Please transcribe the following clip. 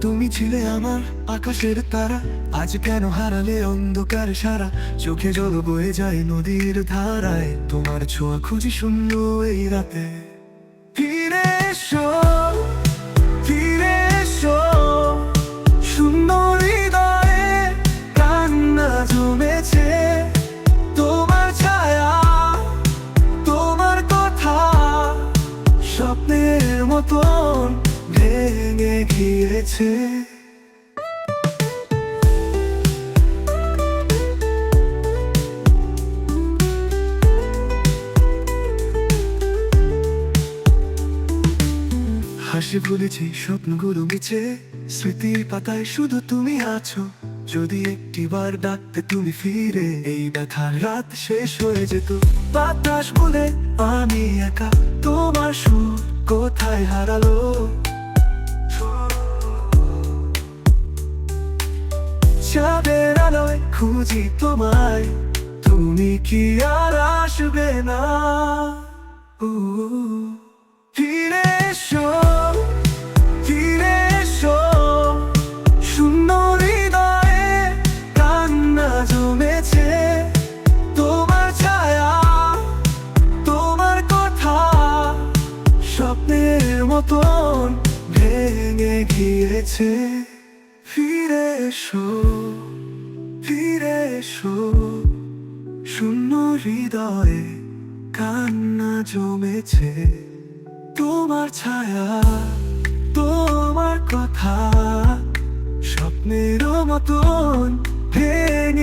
তুমি ছিলে আমার আকাশের তারা, আজ কেন হারালে অন্ধকারে সারা। চোখে জল বয়ে যায় নদীর ধারায়, তোমার ছোঁয়া খুঁজি শূন্য এই রাতে। ফিরে এসো, ফিরে এসো, শূন্য হৃদয়ে কান্না জমেছে। তোমার ছায়া, তোমার কথা স্বপ্নের মতন ভেঙে গিয়েছে। হাসি ভুলেছি স্বপ্নগুলো মিছে, স্মৃতির পাতায় শুধু তুমি আছো। যদি একটিবার ডাকতে তুমি ফিরে, এই ব্যথার রাত শেষ হয়ে যেত। বাতাস বলে আমি একা, তোমার সুর কোথায় হারালো। চাঁদের আলোয় খুঁজি তোমায়, তুমি কি আর আসবে না। ফিরে এসো, ফিরে এসো, শূন্য হৃদয়ে কান্না জমেছে। তোমার ছায়া, তোমার কথা স্বপ্নের মতন ভেঙে গিয়েছে। ফিরে এসো, ফিরে এসো, শূন্য হৃদয়ে কান্না জমেছে। তোমার ছায়া, তোমার কথা স্বপ্নের মতন ভেঙে